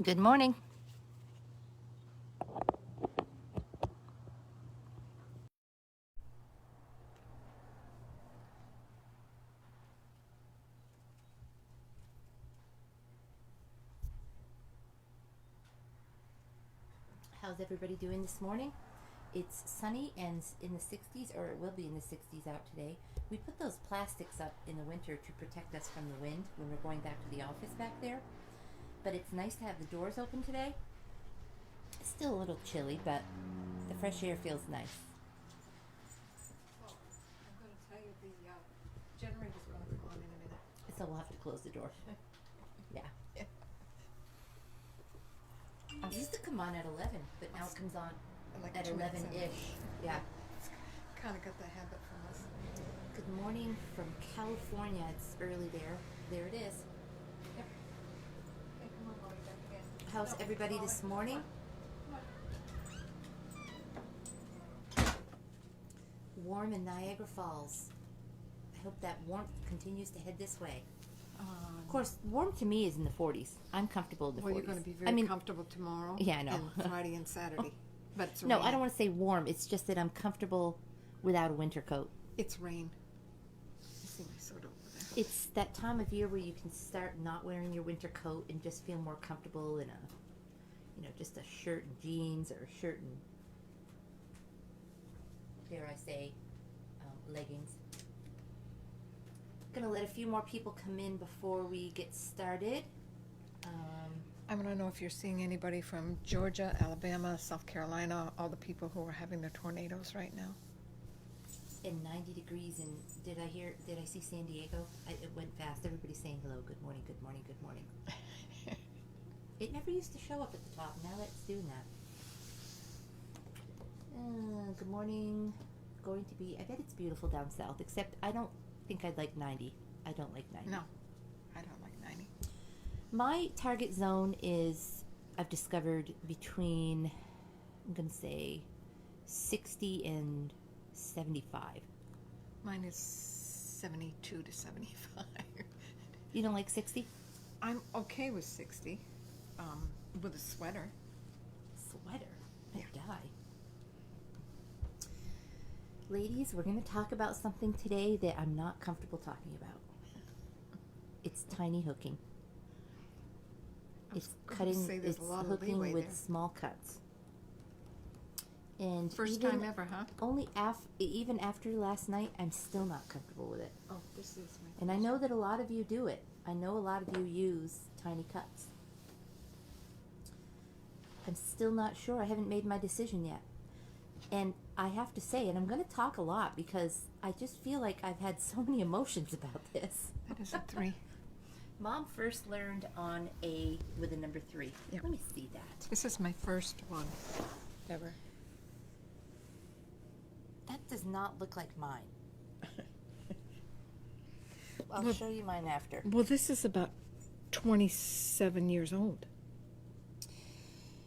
Good morning. How's everybody doing this morning? It's sunny and in the 60s, or it will be in the 60s out today. We put those plastics up in the winter to protect us from the wind when we're going back to the office back there. But it's nice to have the doors open today. It's still a little chilly, but the fresh air feels nice. Well, I'm going to tell you the generator's going to come on in a minute. So we'll have to close the door. Yeah. It used to come on at 11, but now it comes on Like at 2 minutes in. 11-ish. Yeah. Kind of got the habit from us. Good morning from California. It's early there. There it is. Yep. Hey, come on, Molly, back again. How's No, everybody Molly, this morning? come on. Warm in Niagara Falls. I hope that warmth continues to head this way. Of course, warm to me is in the 40s. I'm comfortable in the 40s. Well, you're going to be very comfortable tomorrow. Yeah, I know. And Friday and Saturday. But it's No, rain. I don't want to say warm. It's just that I'm comfortable without a winter coat. It's rain. You see my soda over there. It's that time of year where you can start not wearing your winter coat and just feel more comfortable in just a shirt and jeans or a shirt and, dare I say, leggings. Gonna let a few more people come in before we get started. I want to know if you're seeing anybody from Georgia, Alabama, South Carolina, all the people who are having the tornadoes right now. In 90 degrees, and did I see San Diego? It went fast. Everybody's saying hello, good morning, good morning, good morning. It never used to show up at the top. Now it's doing that. Good morning. Going to be, I bet it's beautiful down south, except I don't think I'd like 90. I don't like 90. No, I don't like 90. My target zone is, I've discovered, between, I'm going to say, 60 and 75. Mine is 72 to 75. You don't like 60? I'm okay with 60, with a sweater. Sweater? I'd Yeah. die. Ladies, we're going to talk about something today that I'm not comfortable talking about. It's tiny hooking. It's cutting, it's hooking with small cuts. And First time ever, huh? Even after last night, I'm still not comfortable with it. Oh, this is my. And I know that a lot of you do it. I know a lot of you use tiny cuts. I'm still not sure. I haven't made my decision yet. And I have to say, and I'm going to talk a lot because I just feel like I've had so many emotions about this. That is a 3. Mom first learned on A with a number 3. Yep. Let me see that. This is my first one ever. That does not look like mine. I'll show you mine after. Well, this is about 27 years old.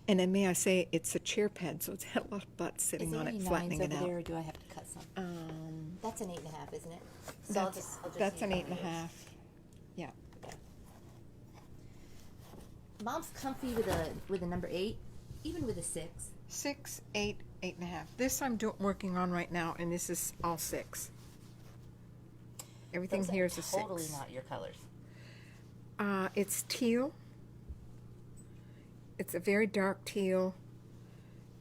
And then may I say, it's a chair pad, so it's had a lot of butt sitting on it, flattening it over out. there, or do I have to cut some? That's an 8.5, isn't it? So I'll just that's see an if 8.5. Yeah. Okay. Mom's comfy with a number 8, even with a 6. 6, 8, 8.5. This I'm working on right now, and this is all 6. Everything Those here are is a 6. totally not your colors. It's teal. It's a very dark teal.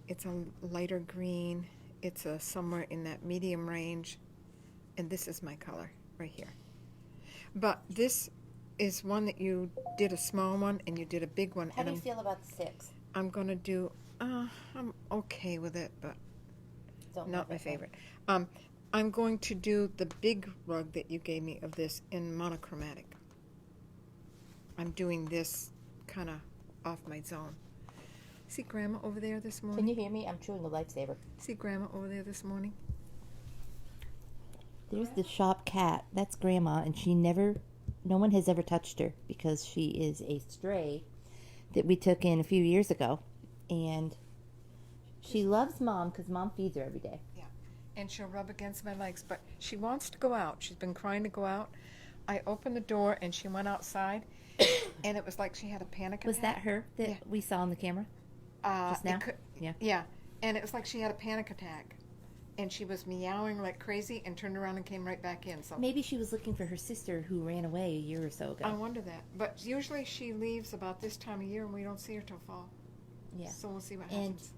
It's a lighter green. It's a somewhere in that medium range. And this is my color right here. But this is one that you did a small one and you did a big one. How do you feel about the 6? I'm going to do, I'm okay with it, but not my favorite. I'm going to do the big rug that you gave me of this in monochromatic. I'm doing this kind of off my zone. See Grandma over there this morning? Can you hear me? I'm chewing a Lifesaver. See Grandma over there this morning? There's the shop cat. That's Grandma, and no one has ever touched her because she is a stray that we took in a few years ago. And she loves Mom because Mom feeds her every day. Yeah. And she'll rub against my legs, but she wants to go out. She's been crying to go out. I opened the door and she went outside and it was like she had a panic Was attack. that her that we saw on the camera just now? Yeah. Yeah, and it was like she had a panic attack, and she was meowing like crazy and turned around and came right back in. So Maybe she was looking for her sister who ran away a year or so ago. I wonder that. But usually she leaves about this time of year, and we don't see her till fall. Yeah. So we'll see what happens.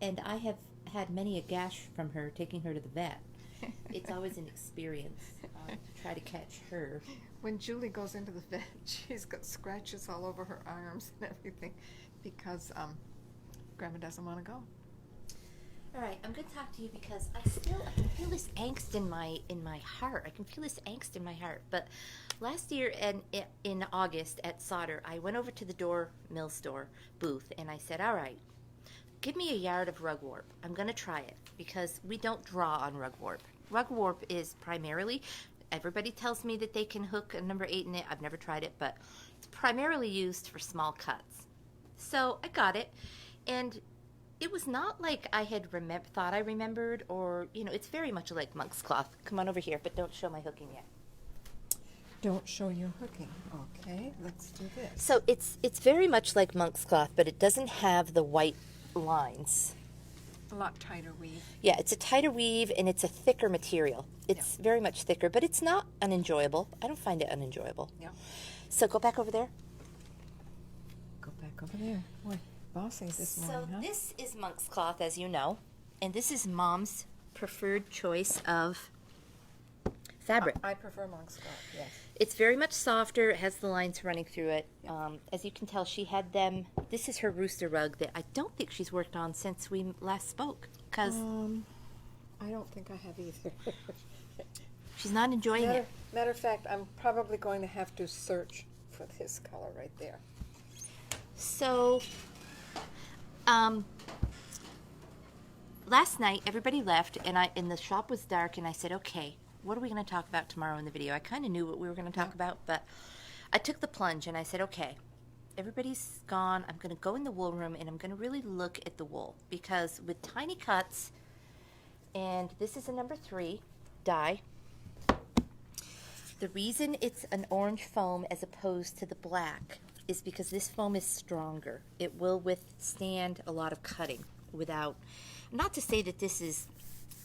And I have had many a gash from her taking her to the vet. It's always an experience to try to catch her. When Julie goes into the vet, she's got scratches all over her arms and everything because Grandma doesn't want to go. All right, I'm going to talk to you because I can feel this angst in my heart. I can feel this angst in my heart. But last year in August at Solder, I went over to the Door Mill store booth and I said, all right, give me a yard of rug warp. I'm going to try it because we don't draw on rug warp. Rug warp is primarily, everybody tells me that they can hook a number 8 in it. I've never tried it, but it's primarily used for small cuts. So I got it, and it was not like I had thought I remembered, or, it's very much like monk's cloth. Come on over here, but don't show my hooking yet. Don't show your hooking. Okay, let's do this. So it's very much like monk's cloth, but it doesn't have the white lines. A lot tighter weave. Yeah, it's a tighter weave, and it's a thicker material. It's very much thicker, but it's not unenjoyable. I don't find it unenjoyable. Yeah. So go back over there. Go back over there. Boy, bossy this morning, huh? So this is monk's cloth, as you know, and this is Mom's preferred choice of fabric. I prefer monk's cloth, yes. It's very much softer. It has the lines running through it. As you can tell, she had them. This is her rooster rug that I don't think she's worked on since we last spoke. Because I don't think I have either. she's not enjoying it. Matter of fact, I'm probably going to have to search for this color right there. So, last night everybody left, and the shop was dark, and I said, okay, what are we going to talk about tomorrow in the video? I kind of knew what we were going to talk about, but I took the plunge and I said, okay, everybody's gone. I'm going to go in the wool room and I'm going to really look at the wool, because with tiny cuts, and this is a number 3 dye, the reason it's an orange foam as opposed to the black is because this foam is stronger. It will withstand a lot of cutting without, not to say that this is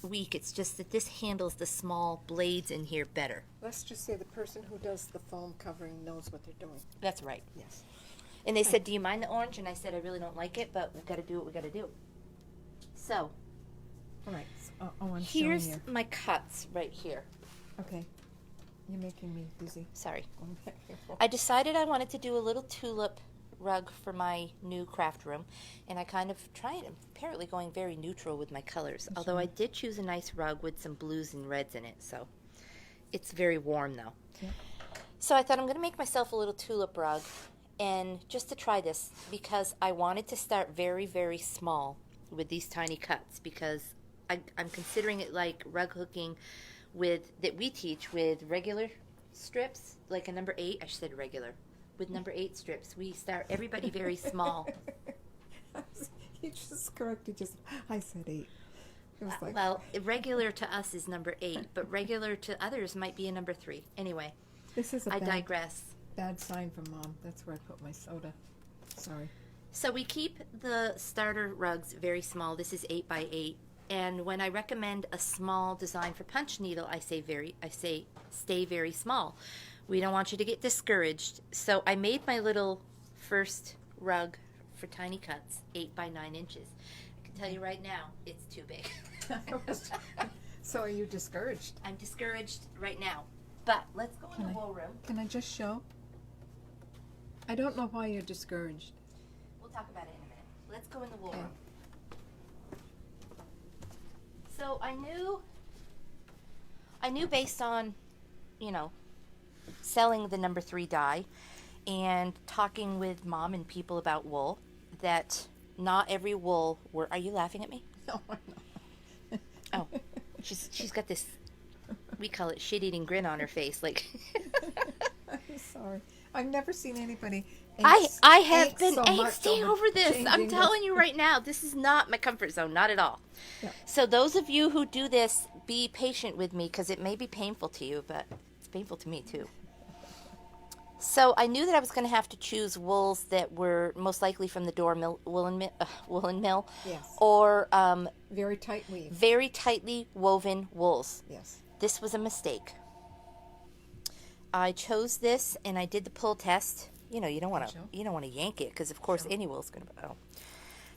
weak, it's just that this handles the small blades in here better. Let's just say the person who does the foam covering knows what they're doing. That's right. Yes. And they said, do you mind the orange? And I said, I really don't like it, but we've got to do what we got to do. So, all right. I'm here's showing you. my cuts right here. Okay. You're making me dizzy. Sorry. I decided I wanted to do a little tulip rug for my new craft room, and I kind of apparently going very neutral with my colors, although I did choose a nice rug with some blues and reds in it, so it's very warm though. Yeah. So I thought I'm going to make myself a little tulip rug, and just to try this, because I wanted to start very, very small with these tiny cuts, because I'm considering it like rug hooking that we teach with regular strips, like a number 8. I said regular. With number 8 strips, we start everybody very small. You just corrected yourself. I said 8. It was like, well, regular to us is number 8, but regular to others might be a number 3. Anyway, this is I digress. Bad sign from Mom. That's where I put my soda. Sorry. So we keep the starter rugs very small. This is 8 by 8. And when I recommend a small design for punch needle, I say stay very small. We don't want you to get discouraged. So I made my little first rug for tiny cuts, 8 by 9 inches. I can tell you right now, it's too big. So are you discouraged? I'm discouraged right now. But let's go in the wool room. Can I just show? I don't know why you're discouraged. We'll talk about it in a minute. Let's go in the wool room. So I knew based on, selling the number 3 dye and talking with Mom and people about wool, that not every wool are you laughing at me? No, I'm not. Oh, she's got this, we call it shit-eating grin on her face, like. I'm sorry. I've never seen anybody I have been so angsty over this. I'm telling you right now, this is not my comfort zone, not at all. Yeah. So those of you who do this, be patient with me, because it may be painful to you, but it's painful to me too. So I knew that I was going to have to choose wools that were most likely from the woolen mill, Yes. or Very tight weave. very tightly woven wools. Yes. This was a mistake. I chose this and I did the pull test. You know, you don't want to yank it because of course Sure. any wool's going to. Oh.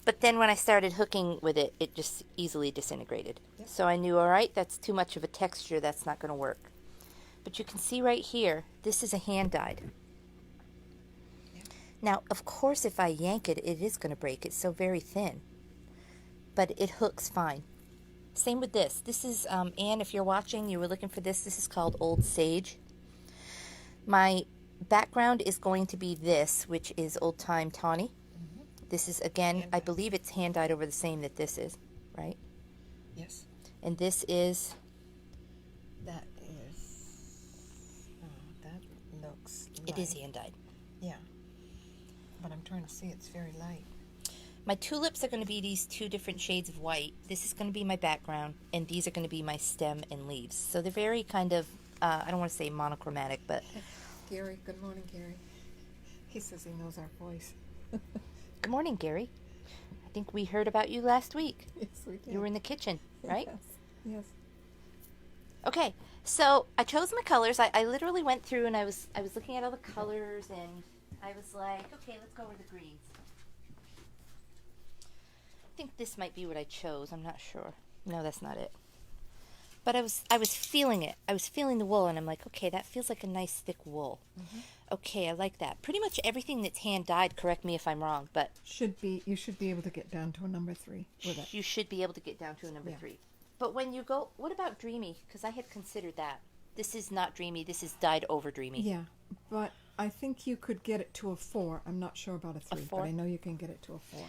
But then when I started hooking with it, it just easily disintegrated. Yep. So I knew, all right, that's too much of a texture. That's not going to work. But you can see right here, this is a hand dyed. Yeah. Now, of course, if I yank it, it is going to break. It's so very thin. But it hooks fine. Same with this. This is, Anne, if you're watching, you were looking for this. This is called Old Sage. My background is going to be this, which is Old Time Tawny. This is, again, I believe it's hand dyed over the same that this is, right? Yes. And this is... That is... Oh, that looks light. It is hand dyed. Yeah. But I'm trying to see, it's very light. My tulips are going to be these two different shades of white. This is going to be my background, and these are going to be my stem and leaves. So they're very kind of, I don't want to say monochromatic, but... Gary, good morning, Gary. He says he knows our voice. Good morning, Gary. I think we heard about you last week. Yes, we did. You were in the kitchen, right? Yes. Yes. Okay, so I chose my colors. I literally went through and I was looking at all the colors, and I was like, okay, let's go over the greens. I think this might be what I chose. I'm not sure. No, that's not it. But I was feeling it. I was feeling the wool, and I'm like, okay, that feels like a nice thick wool. Mm-hmm. Okay, I like that. Pretty much everything that's hand dyed, correct me if I'm wrong, but You should be able to get down to a number 3 with it. you should be able to get down to a number 3. But when you go, what about dreamy? Because I had considered that. This is not dreamy. This is dyed over dreamy. Yeah, but I think you could get it to a 4. I'm not sure about a 3, but I know you can get it to a 4.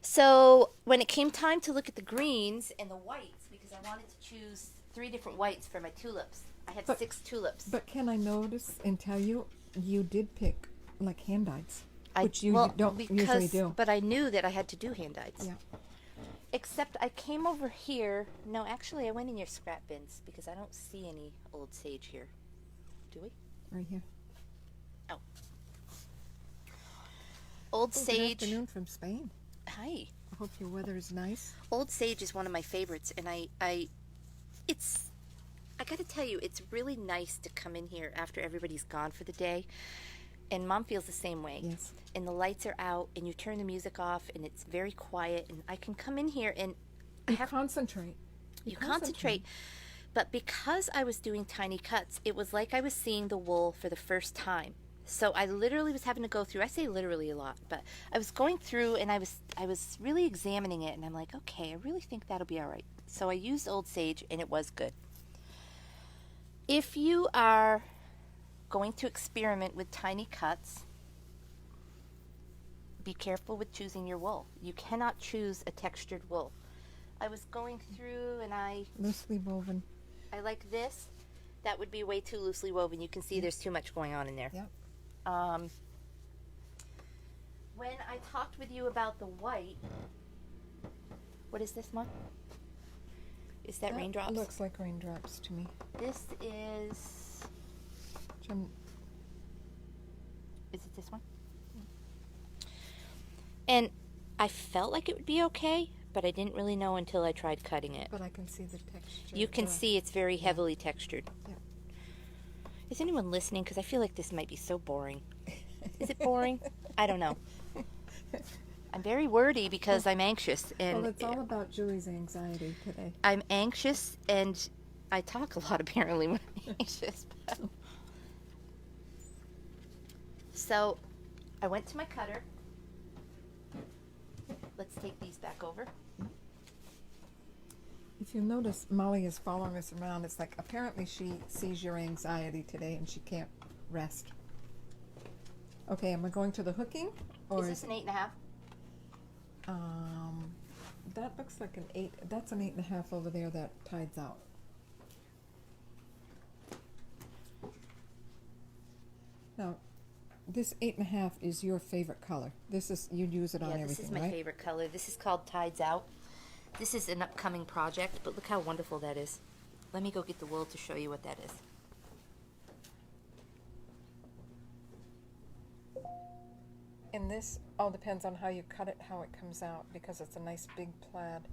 So when it came time to look at the greens and the whites, because I wanted to choose 3 different whites for my tulips. I had 6 tulips. But can I notice and tell you, you did pick like hand dyes, which you don't usually do. But I knew that I had to do hand dyes. Yeah. Except I came over here. No, actually, I went in your scrap bins because I don't see any Old Sage here. Do we? Right here. Oh. Old Sage. Good afternoon from Spain. Hi. I hope your weather is nice. Old Sage is one of my favorites, and I got to tell you, it's really nice to come in here after everybody's gone for the day. And Mom feels the same way. Yes. And the lights are out, and you turn the music off, and it's very quiet, and I can come in here and concentrate. You concentrate. But because I was doing tiny cuts, it was like I was seeing the wool for the first time. So I literally was having to go through, I say literally a lot, but I was going through and I was really examining it, and I'm like, okay, I really think that'll be all right. So I used Old Sage, and it was good. If you are going to experiment with tiny cuts, be careful with choosing your wool. You cannot choose a textured wool. I was going through and loosely woven. I like this. That would be way too loosely woven. You can see there's too much going on in there. Yep. When I talked with you about the white, what is this, Mom? Is that raindrops? Looks like raindrops to me. This is... Is it this one? And I felt like it would be okay, but I didn't really know until I tried cutting it. But I can see the texture. You can see it's very heavily textured. Yeah. Is anyone listening? Because I feel like this might be so boring. Is it boring? I don't know. I'm very wordy because I'm anxious. And well, it's all about Julie's anxiety today. I'm anxious, and I talk a lot apparently when I'm anxious. So I went to my cutter. Let's take these back over. If you notice, Molly is following us around. It's like apparently she sees your anxiety today and she can't rest. Okay, am I going to the hooking? Or is this an 8.5? That looks like an 8. That's an 8.5 over there that tides out. Now, this 8.5 is your favorite color. This is, you use it on everything, right? This is my favorite color. This is called Tides Out. This is an upcoming project, but look how wonderful that is. Let me go get the wool to show you what that is. And this all depends on how you cut it, how it comes out, because it's a nice big plaid.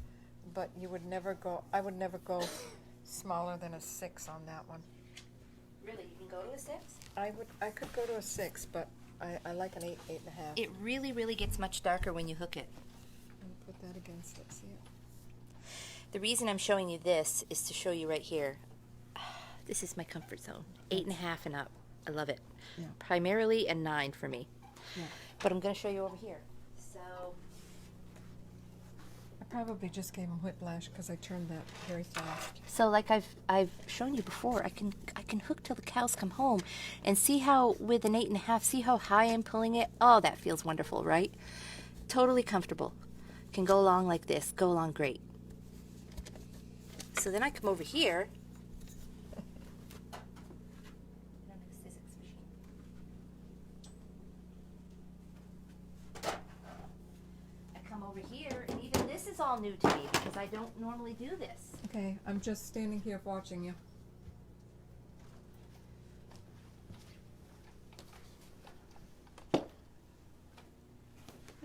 But you would never go, I would never go smaller than a 6 on that one. Really, you can go to a 6? I could go to a 6, but I like an 8, 8.5. It really, really gets much darker when you hook it. Let me put that against it, see it? The reason I'm showing you this is to show you right here. This is my comfort zone. 8.5 and up. I love it. Yeah. Primarily a 9 for me. Yeah. But I'm going to show you over here. So I probably just gave him whiplash because I turned that very fast. So like I've shown you before, I can hook till the cows come home, and see how with an 8.5, see how high I'm pulling it. Oh, that feels wonderful, right? Totally comfortable. Can go along like this. Go along great. So then I come over here. Over here, and even this is all new to me because I don't normally do this. Okay, I'm just standing here watching you. Where's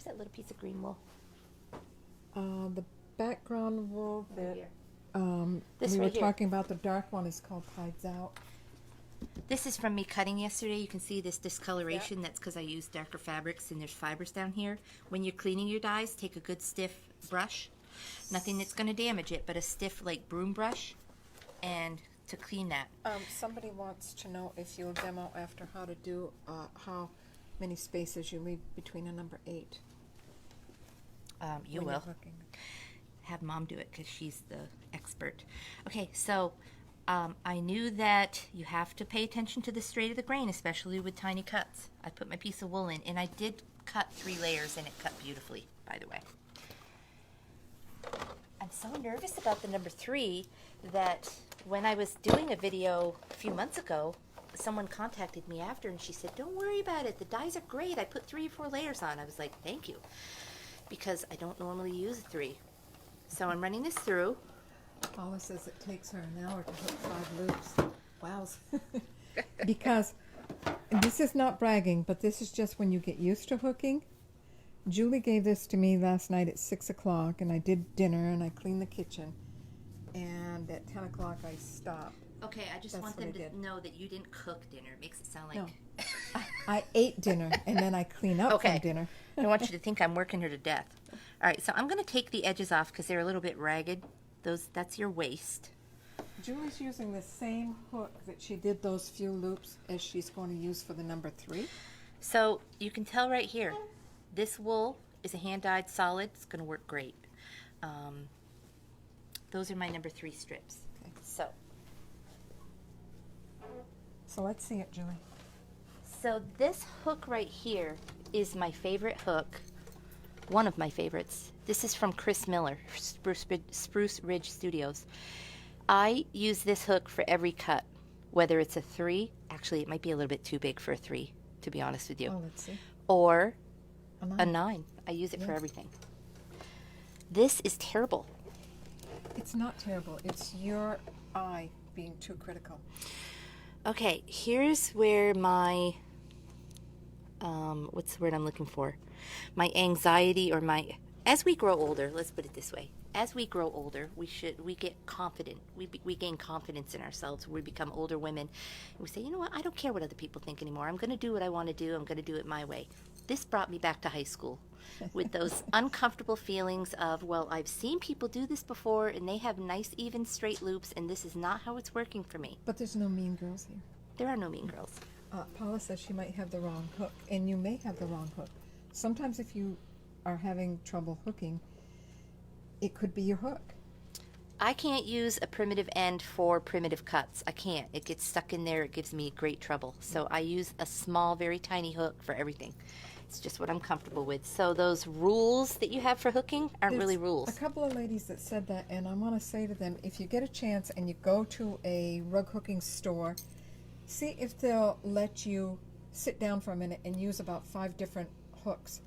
that little piece of green wool? The background wool that This we right were here. talking about, the dark one, is called Hides Out. This is from me cutting yesterday. You can see this discoloration. That's because I used darker fabrics and there's fibers down here. When you're cleaning your dyes, take a good stiff brush. Nothing that's going to damage it, but a stiff like broom brush, and to clean that. Somebody wants to know if you'll demo after how to do how many spaces you leave between a number 8. You when will. you're hooking. Have Mom do it because she's the expert. Okay, so I knew that you have to pay attention to the straight of the grain, especially with tiny cuts. I put my piece of wool in, and I did cut 3 layers, and it cut beautifully, by the way. I'm so nervous about the number 3 that when I was doing a video a few months ago, someone contacted me after, and she said, "Don't worry about it. The dyes are great. I put 3 or 4 layers on." I was like, "Thank you," because I don't normally use 3. So I'm running this through. Paula says it takes her an hour to hook 5 loops. Wows. Because this is not bragging, but this is just when you get used to hooking. Julie gave this to me last night at 6 o'clock, and I did dinner, and I cleaned the kitchen. And at 10 o'clock, I stopped. Okay, I just That's want what them I to did. know that you didn't cook dinner. It makes it sound like... No. I ate dinner, and then I clean up Okay. from dinner. I don't want you to think I'm working her to death. All right, so I'm going to take the edges off because they're a little bit ragged. That's your waist. Julie's using the same hook that she did those few loops as she's going to use for the number 3. So you can tell right here, this wool is a hand-dyed solid. It's going to work great. Those are my number 3 strips. Okay. So let's see it, Julie. So this hook right here is my favorite hook. One of my favorites. This is from Chris Miller, Spruce Ridge Studios. I use this hook for every cut, whether it's a 3. Actually, it might be a little bit too big for a 3, to be honest with you. Oh, let's see. Or A a 9. 9. I use it for Yeah. everything. This is terrible. It's not terrible. It's your eye being too critical. Okay, here's where my, what's the word I'm looking for? My anxiety or my, as we grow older, let's put it this way. As we grow older, we get confident. We gain confidence in ourselves. We become older women. And we say, you know what? I don't care what other people think anymore. I'm going to do what I want to do. I'm going to do it my way. This brought me back to high school with those uncomfortable feelings of, well, I've seen people do this before and they have nice, even, straight loops, and this is not how it's working for me. But there's no mean girls here. There are no mean girls. Paula says she might have the wrong hook, and you may have the wrong hook. Sometimes if you are having trouble hooking, it could be your hook. I can't use a primitive end for primitive cuts. I can't. It gets stuck in there. It gives me great trouble. So I use a small, very tiny hook for everything. It's just what I'm comfortable with. So those rules that you have for hooking aren't really rules. A couple of ladies that said that, and I want to say to them, if you get a chance and you go to a rug hooking store, see if they'll let you sit down for a minute and use about 5 different hooks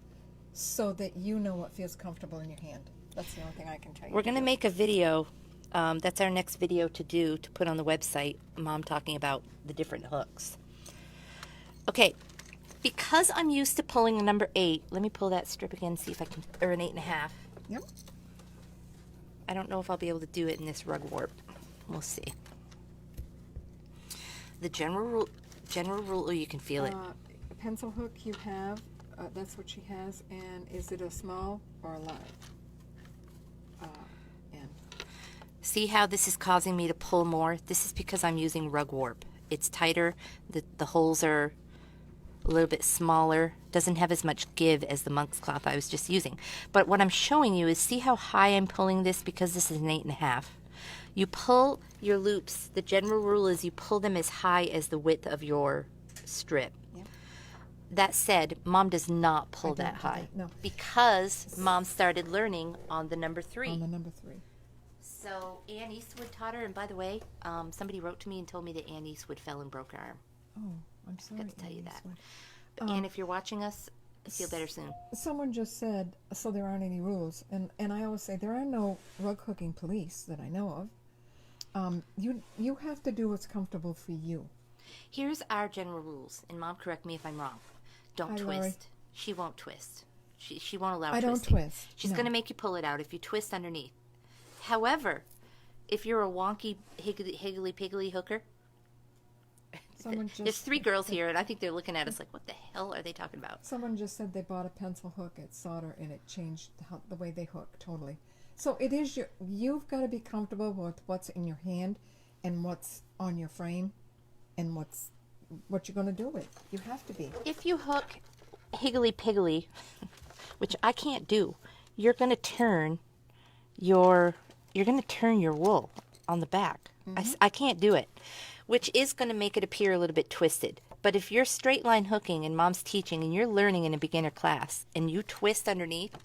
so that you know what feels comfortable in your hand. That's the only thing I can tell you. We're going to make a video. That's our next video to do, to put on the website. Mom talking about the different hooks. Okay, Because I'm used to pulling a number 8, let me pull that strip again, see if I can, or an 8.5. Yep. I don't know if I'll be able to do it in this rug warp. We'll see. The general rule, oh, you can feel it. Pencil hook you have, that's what she has, and is it a small or a large? End. See how this is causing me to pull more? This is because I'm using rug warp. It's tighter, the holes are a little bit smaller, doesn't have as much give as the monk's cloth I was just using. But what I'm showing you is, see how high I'm pulling this, because this is an 8.5. You pull your loops, the general rule is you pull them as high as the width of your strip. Yep. That said, Mom does not pull that high. No. Because Mom started learning on the number 3. On the number 3. So Ann Eastwood taught her, and by the way, somebody wrote to me and told me that Ann Eastwood fell and broke her arm. Oh, I'm sorry. I got to tell you that. But, and if you're watching us, feel better soon. Someone just said, so there aren't any rules. And I always say, there are no rug hooking police that I know of. You have to do what's comfortable for you. Here's our general rules, and Mom, correct me if I'm wrong. Don't twist. Lori. She won't twist. She won't allow I twisting. don't twist. She's no. going to make you pull it out if you twist underneath. However, if you're a wonky, higgly hooker, there's 3 girls here, and I think they're looking at us like, what the hell are they talking about? Someone just said they bought a pencil hook at Solder, and it changed the way they hook totally. So it is you've got to be comfortable with what's in your hand and what's on your frame and what you're going to do with it. You have to be. If you hook higgly, which I can't do, you're going to turn your wool on the back. Mm-hmm. I can't do it, which is going to make it appear a little bit twisted. But if you're straight line hooking and Mom's teaching and you're learning in a beginner class and you twist underneath,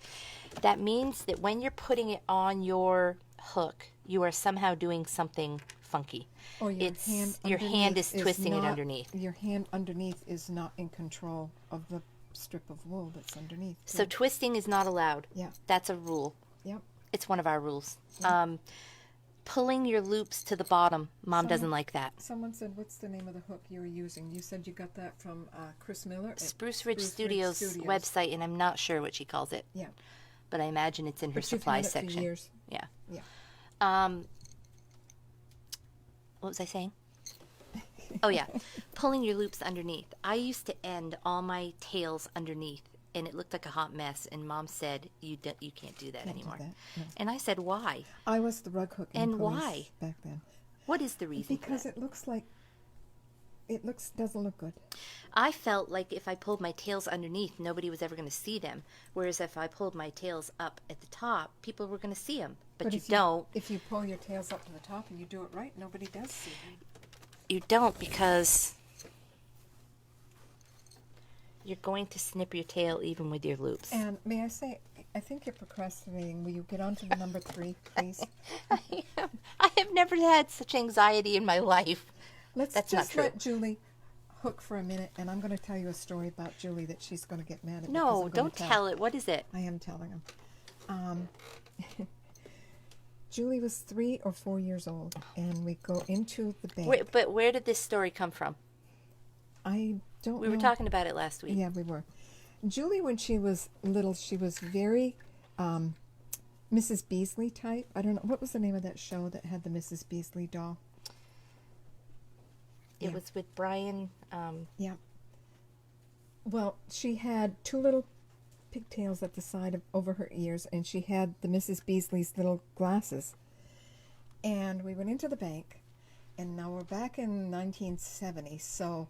that means that when you're putting it on your hook, you are somehow doing something funky. Or your hand is twisting it underneath. Your hand underneath is not in control of the strip of wool that's underneath. So twisting is not allowed. Yeah. That's a rule. Yep. It's one of our rules. Yeah. Pulling your loops to the bottom, Mom doesn't like that. Someone said, what's the name of the hook you were using? You said you got that from Chris Miller at Spruce Ridge Studios website, and I'm not sure what she calls it. Yeah. But I imagine it's in her supply section. For years. Yeah. Yeah. What was I saying? Oh yeah, pulling your loops underneath. I used to end all my tails underneath, and it looked like a hot mess. And Mom said, "You can't do that anymore." Do that. No. And I said, "Why?" I was the rug hooking and police why back then. What is the reason? Because it doesn't look good. I felt like if I pulled my tails underneath, nobody was ever going to see them. Whereas if I pulled my tails up at the top, people were going to see them. But you don't. If you pull your tails up to the top and you do it right, nobody does see them. You don't, because you're going to snip your tail even with your loops. And may I say, I think you're procrastinating. Will you get on to the number 3, please? I have never had such anxiety in my life. That's just not true. Let Julie hook for a minute, and I'm going to tell you a story about Julie that she's going to get mad at me. No, don't tell it. What is it? I am telling him. Julie was 3 or 4 years old, and we go into the bank. But where did this story come from? I don't know. We were talking about it last week. Yeah, we were. Julie, when she was little, she was very Mrs. Beasley type. I don't know. What was the name of that show that had the Mrs. Beasley doll? It was with Brian. Yeah. Well, she had 2 little pigtails at the side over her ears, and she had the Mrs. Beasley's little glasses. And we went into the bank, and now we're back in 1970, so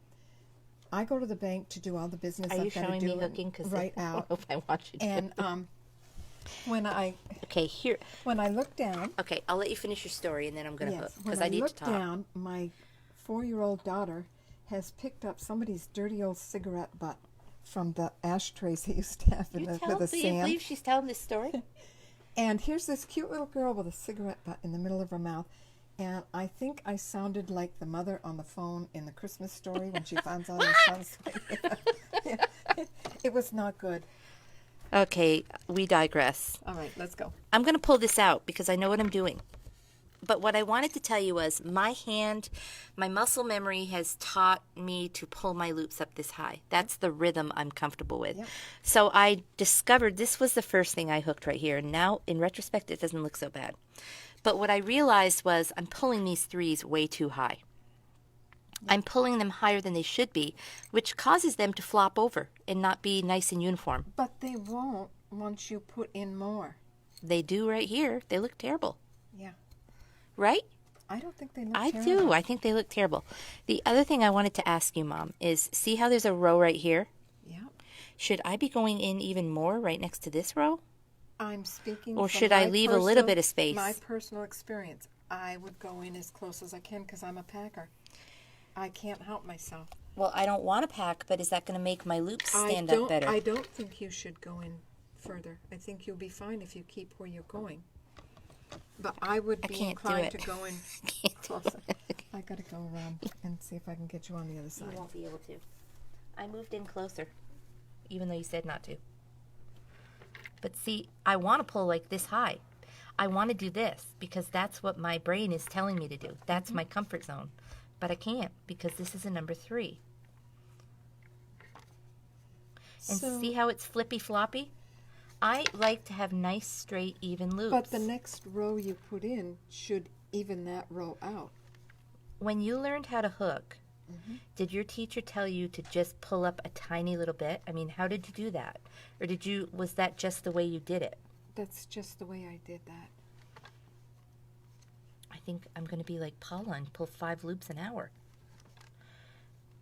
I go to the bank to do all the business Are you I've got to showing do me hooking? right out. I hope I watch you do. And when I look down. Okay, I'll let you finish your story, and then I'm going to hook, because when I need to talk. When I look down, my 4-year-old daughter has picked up somebody's dirty old cigarette butt from the ashtrays they used to have for the sand. You believe she's telling this story? And here's this cute little girl with a cigarette butt in the middle of her mouth. And I think I sounded like the mother on the phone in the Christmas Story when she finds out her son's... It was not good. Okay, we digress. All right, let's go. I'm going to pull this out because I know what I'm doing. But what I wanted to tell you was my muscle memory has taught me to pull my loops up this high. That's the rhythm I'm comfortable with. Yep. So I discovered this was the first thing I hooked right here. And now, in retrospect, it doesn't look so bad. But what I realized was I'm pulling these threes way too high. I'm pulling them higher than they should be, which causes them to flop over and not be nice and uniform. But they won't once you put in more. They do right here. They look terrible. Yeah. Right? I don't think they look I terrible. do. I think they look terrible. The other thing I wanted to ask you, Mom, is see how there's a row right here? Yeah. Should I be going in even more right next to this row? I'm speaking Or from should I leave a little bit of space? My personal experience. I would go in as close as I can because I'm a packer. I can't help myself. Well, I don't want to pack, but is that going to make my loops stand up better? I don't think you should go in further. I think you'll be fine if you keep where you're going. But I would be inclined to go in closer. I got to go around and see if I can get you on the other side. You won't be able to. I moved in closer, even though you said not to. But see, I want to pull like this high. I want to do this because that's what my brain is telling me to do. That's my comfort zone. But I can't because this is a number 3. And see how it's flippy floppy? I like to have nice, straight, even loops. But the next row you put in should even that row out. When you learned how to hook, did your teacher tell you to just pull up a tiny little bit? I mean, how did you do that? Or was that just the way you did it? That's just the way I did that. I think I'm going to be like Paula and pull 5 loops an hour.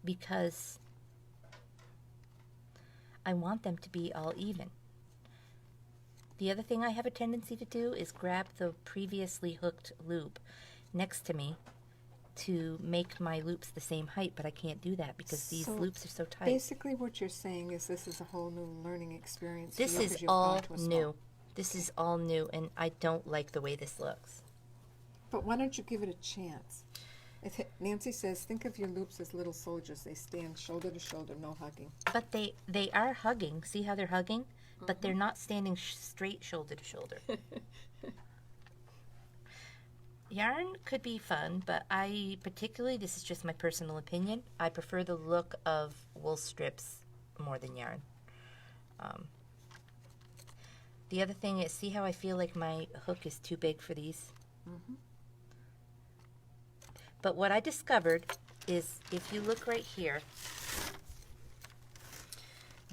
Because I want them to be all even. The other thing I have a tendency to do is grab the previously hooked loop next to me to make my loops the same height, but I can't do that because these loops are so tight. Basically what you're saying is this is a whole new learning experience. This is all new. This is all new, and I don't like the way this looks. But why don't you give it a chance? Nancy says, think of your loops as little soldiers. They stand shoulder to shoulder, no hugging. But they are hugging. See how they're hugging? But they're not standing straight shoulder to shoulder. Yarn could be fun, but I particularly, this is just my personal opinion, I prefer the look of wool strips more than yarn. The other thing is, see how I feel like my hook is too big for these? But what I discovered is, if you look right here,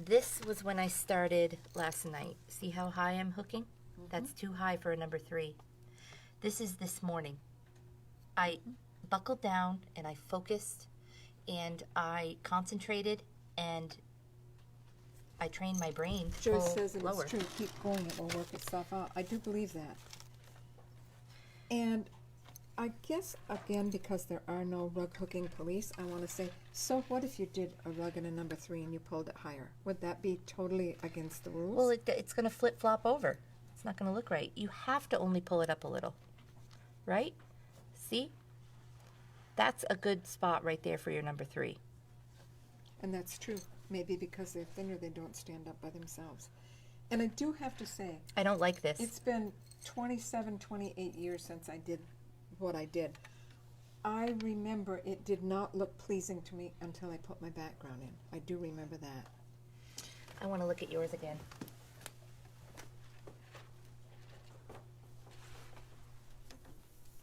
this was when I started last night. See how high I'm hooking? That's too high for a number 3. This is this morning. I buckled down and I focused and I concentrated and I trained my brain to Joyce pull says it lower. is true. Keep going, it will work itself out. I do believe that. And I guess, again, because there are no rug hooking police, I want to say, so what if you did a rug in a number 3 and you pulled it higher? Would that be totally against the rules? Well, it's going to flip-flop over. It's not going to look right. You have to only pull it up a little, right? See? That's a good spot right there for your number 3. And that's true. Maybe because they're thinner, they don't stand up by themselves. And I do have to say, I don't like this. it's been 27, 28 years since I did what I did. I remember it did not look pleasing to me until I put my background in. I do remember that. I want to look at yours again.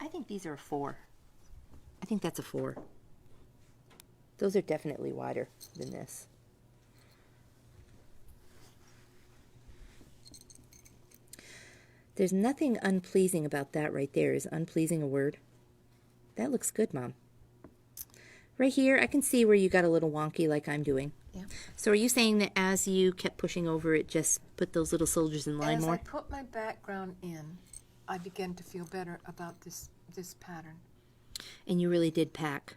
I think these are a 4. I think that's a 4. Those are definitely wider than this. There's nothing unpleasing about that right there. Is unpleasing a word? That looks good, Mom. Right here, I can see where you got a little wonky like I'm doing. Yeah. So are you saying that as you kept pushing over it, just put those little soldiers in line more? As I put my background in, I began to feel better about this pattern. And you really did pack.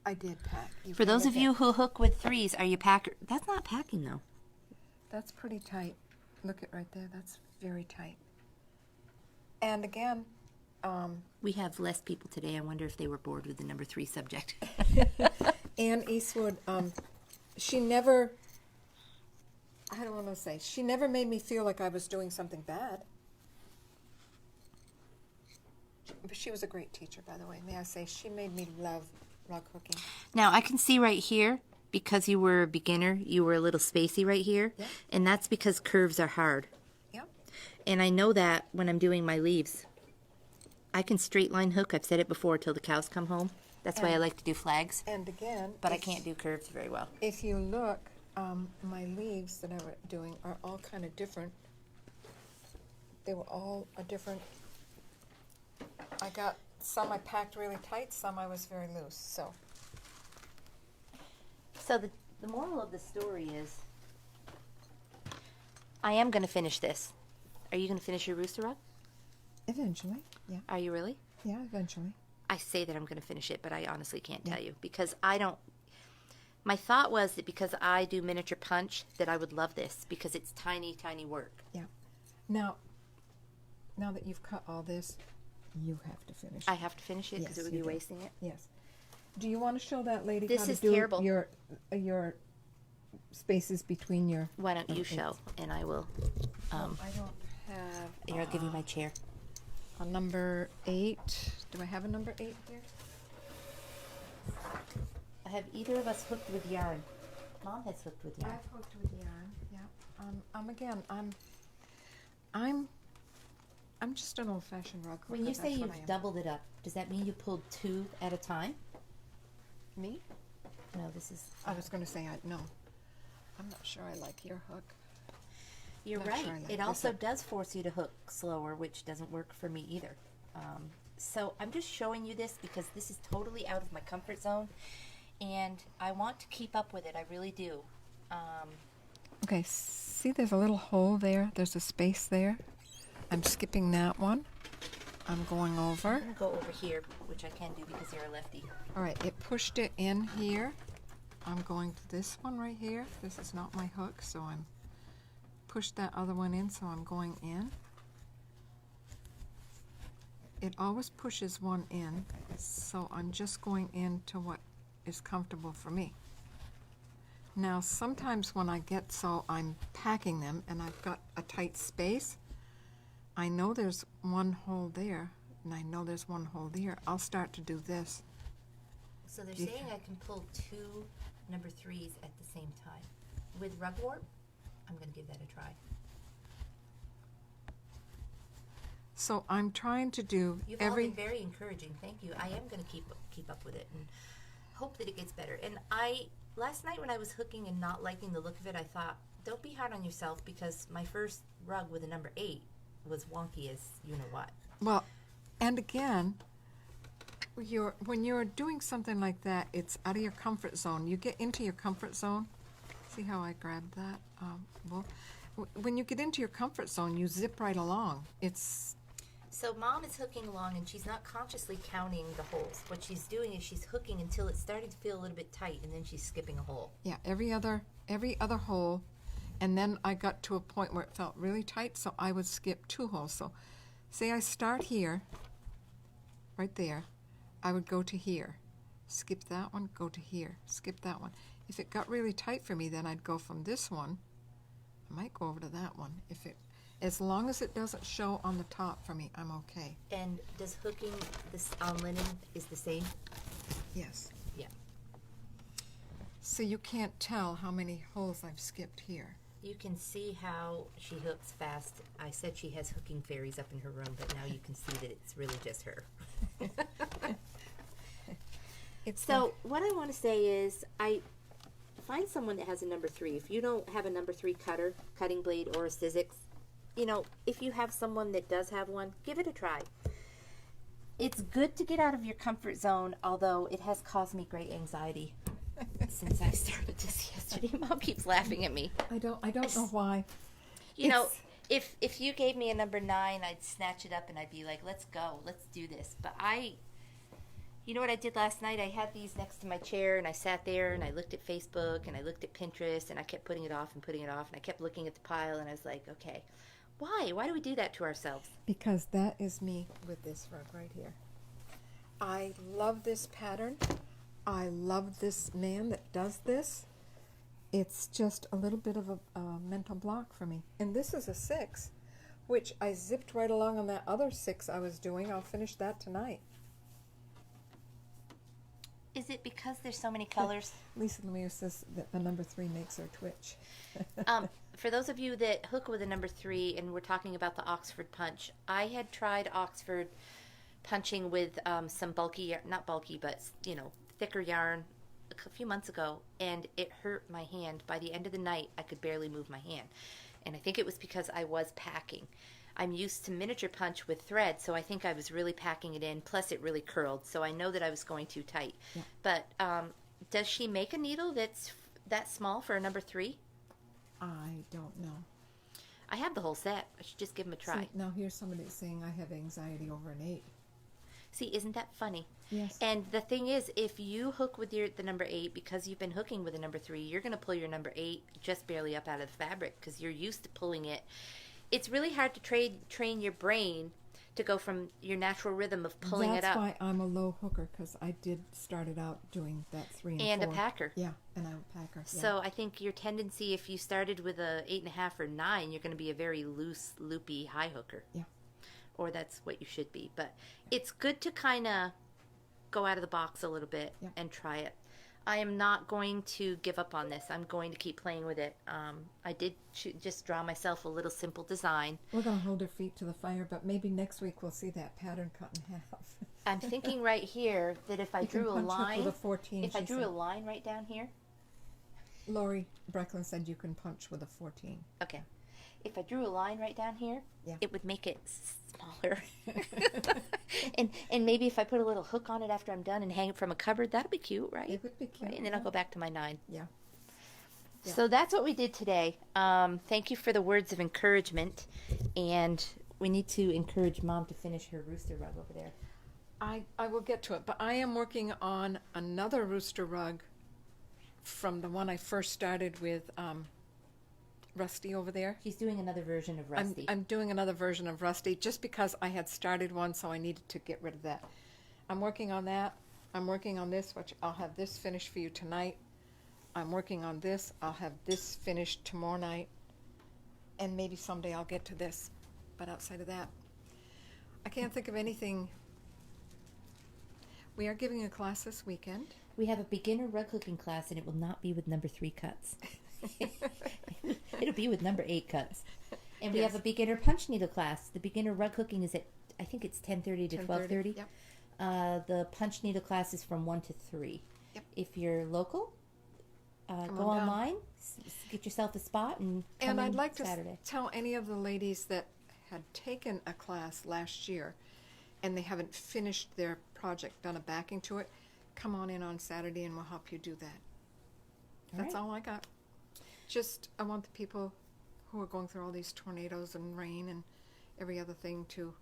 I did pack. For those of you who hook with 3s, are you packer? That's not packing, though. That's pretty tight. Look at right there. That's very tight. And again, We have less people today. I wonder if they were bored with the number 3 subject. Ann Eastwood, she never, I don't want to say, she never made me feel like I was doing something bad. But she was a great teacher, by the way. May I say, she made me love rug hooking. Now, I can see right here, because you were a beginner, you were a little spacey right here. Yeah. And that's because curves are hard. Yeah. And I know that when I'm doing my leaves. I can straight line hook. I've said it before till the cows come home. That's why I like to do flags. And again, But I can't do curves very well. if you look, my leaves that I was doing are all kind of different. They were all a different. I got some I packed really tight, some I was very loose. So The moral of the story is, I am going to finish this. Are you going to finish your rooster rug? eventually, yeah, Are you really? yeah, eventually. I say that I'm going to finish it, but I honestly can't tell you because I don't. My thought was that because I do miniature punch, that I would love this because it's tiny, tiny work. Yeah. Now that you've cut all this, you have to finish. I have to finish it because Yes, it would you be do. wasting it. Yes. Do you want to show that lady This how to is do terrible. your spaces between your? Why don't you show, and I will. I don't have. Here, I'll give you my chair. A number 8. Do I have a number 8 here? Have either of us hooked with yarn? Mom has hooked with yarn. I've hooked with yarn. Yeah. I'm just an old-fashioned rug hooker. When you say That's what you've I am. doubled it up, does that mean you pulled 2 at a time? Me? No, this is. I was going to say no. I'm not sure I like your hook. You're Not right. sure I like It this also one. does force you to hook slower, which doesn't work for me either. So I'm just showing you this because this is totally out of my comfort zone, and I want to keep up with it. I really do. Okay, see there's a little hole there. There's a space there. I'm skipping that one. I'm going over. I'm gonna go over here, which I can do because you're a lefty. All right, it pushed it in here. I'm going to this one right here. This is not my hook, so I'm pushed that other one in, so I'm going in. It always pushes one in, so I'm just going into what is comfortable for me. Now, sometimes when I get so I'm packing them and I've got a tight space, I know there's one hole there, and I know there's one hole there. I'll start to do this. So they're You saying I can pull 2 number 3s at the same time. With rugwort, I'm gonna give that a try. So I'm trying to do You've all been very encouraging. Thank you. I am going to keep up with it and hope that it gets better. And last night when I was hooking and not liking the look of it, I thought, don't be hard on yourself because my first rug with a number 8 was wonky as you know what. Well, and again, when you're doing something like that, it's out of your comfort zone. You get into your comfort zone. See how I grabbed that? When you get into your comfort zone, you zip right along. So Mom is hooking along and she's not consciously counting the holes. What she's doing is she's hooking until it's starting to feel a little bit tight and then she's skipping a hole. Yeah, every other hole, and then I got to a point where it felt really tight, so I would skip 2 holes. So say I start here, right there, I would go to here, skip that one, go to here, skip that one. If it got really tight for me, then I'd go from this one, I might go over to that one. As long as it doesn't show on the top for me, I'm okay. And does hooking this on linen is the same? Yes. Yeah. So you can't tell how many holes I've skipped here. You can see how she hooks fast. I said she has hooking fairies up in her room, but now you can see that it's really just her. So what I want to say is I find someone that has a number 3. If you don't have a number 3 cutting blade, or a Sizzix, if you have someone that does have one, give it a try. It's good to get out of your comfort zone, although it has caused me great anxiety since I started this yesterday. Mom keeps laughing at me. I don't know why. If you gave me a number 9, I'd snatch it up and I'd be like, let's go, let's do this. But you know what I did last night? I had these next to my chair and I sat there and I looked at Facebook and I looked at Pinterest and I kept putting it off and putting it off and I kept looking at the pile and I was like, okay, why? Why do we do that to ourselves? Because that is me with this rug right here. I love this pattern. I love this man that does this. It's just a little bit of a mental block for me. And this is a 6, which I zipped right along on that other 6 I was doing. I'll finish that tonight. Is it because there's so many colors? Lisa Lemire says that the number 3 makes her twitch. For those of you that hook with a number 3, and we're talking about the Oxford punch, I had tried Oxford punching with some bulky, not bulky, but thicker yarn a few months ago, and it hurt my hand. By the end of the night, I could barely move my hand, and I think it was because I was packing. I'm used to miniature punch with thread, so I think I was really packing it in, plus it really curled, so I know that I was going too tight. Yeah. But does she make a needle that's that small for a number 3? I don't know. I have the whole set. I should just give them a try. See, now here's somebody saying I have anxiety over an 8. See, isn't that funny? Yes. And the thing is, if you hook with the number 8, because you've been hooking with a number 3, you're going to pull your number 8 just barely up out of the fabric because you're used to pulling it. It's really hard to train your brain to go from your natural rhythm of pulling it up. That's why I'm a low hooker, because I did started out doing that 3 and 4. A packer. Yeah, and I'm a packer. Yeah. So I think your tendency, if you started with a 8.5 or 9, you're going to be a very loose, loopy high hooker. Yeah. Or that's what you should be. But it's good to kind of go out of the box a little bit and try it. I am not going to give up on this. I'm going to keep playing with it. I did just draw myself a little simple design. We're going to hold her feet to the fire, but maybe next week we'll see that pattern cut in half. I'm thinking right here that if I drew a line, with a 14, if I drew a line right down here. Lori Brecklin said you can punch with a 14. Okay. If I drew a line right down here, it would make it smaller. and maybe if I put a little hook on it after I'm done and hang it from a cupboard, that'll be cute, right? It would be cute. Right? And then I'll go back to my 9. Yeah. So that's what we did today. Thank you for the words of encouragement. And we need to encourage Mom to finish her rooster rug over there. I will get to it, but I am working on another rooster rug from the one I first started with Rusty over there. She's doing another version of Rusty. I'm doing another version of Rusty just because I had started one, so I needed to get rid of that. I'm working on that. I'm working on this, which I'll have this finished for you tonight. I'm working on this. I'll have this finished tomorrow night. And maybe someday I'll get to this. But outside of that, I can't think of anything. We are giving a class this weekend. We have a beginner rug hooking class, and it will not be with number 3 cuts. It'll be with number 8 cuts. And we have a beginner punch needle class. The beginner rug hooking is at, I think it's 10:30 to 12:30. Yep. The punch needle class is from 1 to 3. Yep. If you're local, go online, get yourself a spot, and come And I'd like Saturday. to tell any of the ladies that had taken a class last year and they haven't finished their project, done a backing to it, come on in on Saturday and we'll help you do that. That's all I got. Just, I want the people who are going through all these tornadoes and rain and every other thing to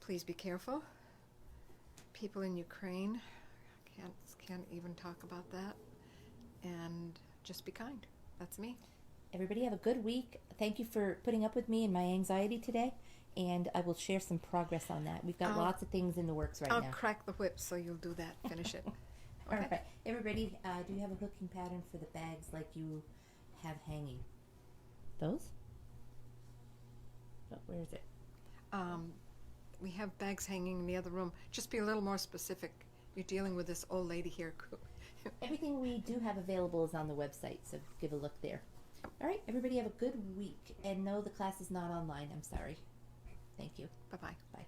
please be careful. People in Ukraine, can't even talk about that. And just be kind. That's me. Everybody have a good week. Thank you for putting up with me and my anxiety today. And I will share some progress on that. We've got lots of things in the works right now. I'll crack the whip so you'll do that. Finish it. All right. Everybody, do you have a hooking pattern for the bags like you have hanging? Those? Oh, where is it? We have bags hanging in the other room. Just be a little more specific. You're dealing with this old lady here. Everything we do have available is on the website, so give a look there. All right, everybody have a good week. And no, the class is not online. I'm sorry. Thank you. Bye-bye. Bye.